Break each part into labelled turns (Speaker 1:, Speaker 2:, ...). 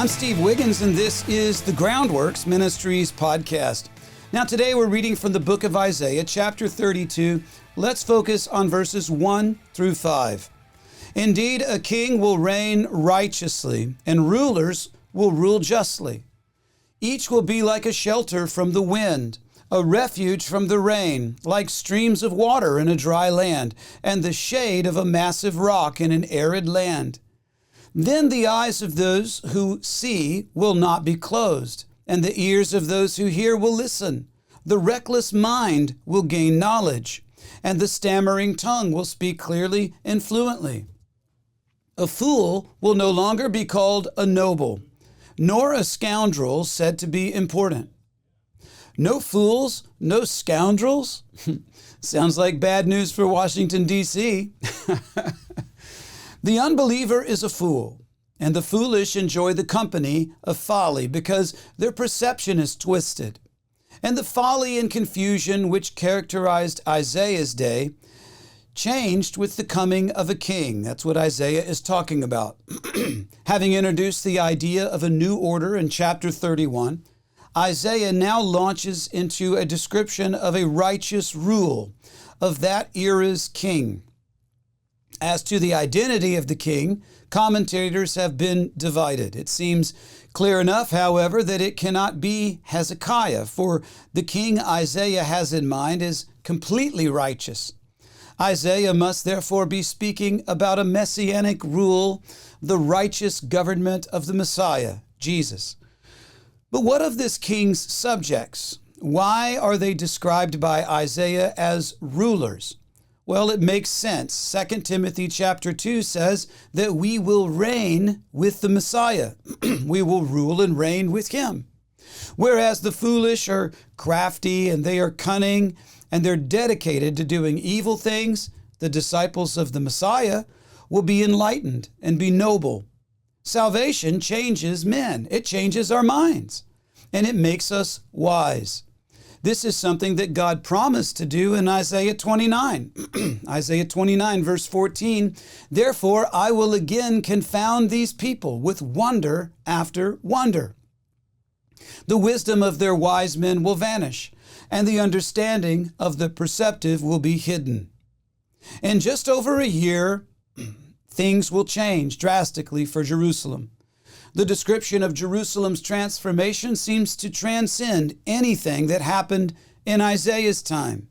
Speaker 1: I'm Steve Wiggins, and this is the Groundworks Ministries podcast. Now, today we're reading from the book of Isaiah, chapter 32. Let's focus on verses 1 through 5. Indeed, a king will reign righteously, and rulers will rule justly. Each will be like a shelter from the wind, a refuge from the rain, like streams of water in a dry land, and the shade of a massive rock in an arid land. Then the eyes of those who see will not be closed, and the ears of those who hear will listen. The reckless mind will gain knowledge, and the stammering tongue will speak clearly and fluently. A fool will no longer be called a noble, nor a scoundrel said to be important. No fools, no scoundrels? Sounds like bad news for Washington, D.C. The unbeliever is a fool, and the foolish enjoy the company of folly because their perception is twisted. And the folly and confusion which characterized Isaiah's day changed with the coming of a king. That's what Isaiah is talking about. Having introduced the idea of a new order in chapter 31, Isaiah now launches into a description of a righteous rule of that era's king. As to the identity of the king, commentators have been divided. It seems clear enough, however, that it cannot be Hezekiah, for the king Isaiah has in mind is completely righteous. Isaiah must therefore be speaking about a messianic rule, the righteous government of the Messiah, Jesus. But what of this king's subjects? Why are they described by Isaiah as rulers? Well, it makes sense. 2 Timothy chapter 2 says that we will reign with the Messiah. We will rule and reign with him. Whereas the foolish are crafty and they are cunning and they're dedicated to doing evil things, the disciples of the Messiah will be enlightened and be noble. Salvation changes men. It changes our minds, and it makes us wise. This is something that God promised to do in Isaiah 29. Isaiah 29, verse 14, "Therefore I will again confound these people with wonder after wonder. The wisdom of their wise men will vanish, and the understanding of the perceptive will be hidden." In just over a year, things will change drastically for Jerusalem. The description of Jerusalem's transformation seems to transcend anything that happened in Isaiah's time.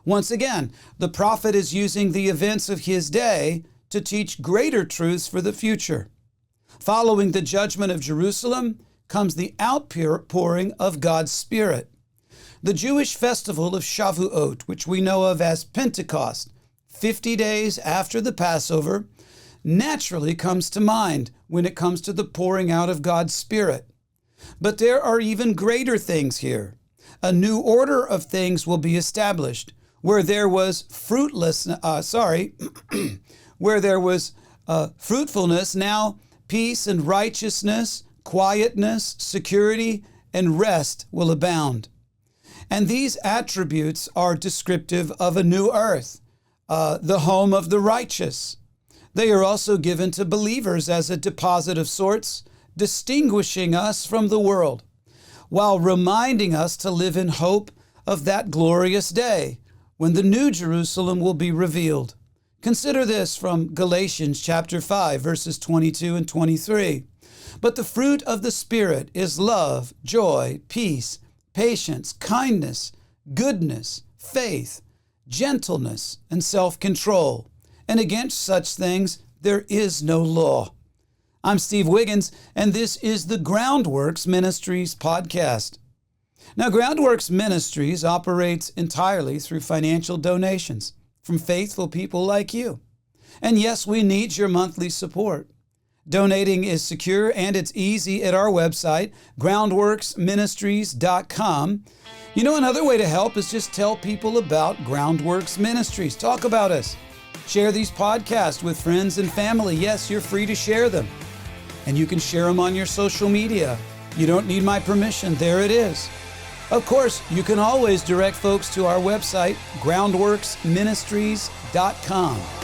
Speaker 1: Once again, the prophet is using the events of his day to teach greater truths for the future. Following the judgment of Jerusalem comes the outpouring of God's Spirit. The Jewish festival of Shavuot, which we know of as Pentecost, 50 days after the Passover, naturally comes to mind when it comes to the pouring out of God's Spirit. But there are even greater things here. A new order of things will be established where there was fruitfulness, now peace and righteousness, quietness, security, and rest will abound. And these attributes are descriptive of a new earth, the home of the righteous. They are also given to believers as a deposit of sorts, distinguishing us from the world, while reminding us to live in hope of that glorious day when the new Jerusalem will be revealed. Consider this from Galatians chapter 5, verses 22 and 23. "But the fruit of the Spirit is love, joy, peace, patience, kindness, goodness, faith, gentleness, and self-control. And against such things there is no law." I'm Steve Wiggins, and this is the Groundworks Ministries podcast. Now, Groundworks Ministries operates entirely through financial donations from faithful people like you. And yes, we need your monthly support. Donating is secure and it's easy at our website, groundworksministries.com. You know, another way to help is just tell people about Groundworks Ministries. Talk about us. Share these podcasts with friends and family. Yes, you're free to share them. And you can share them on your social media. You don't need my permission. There it is. Of course, you can always direct folks to our website, groundworksministries.com.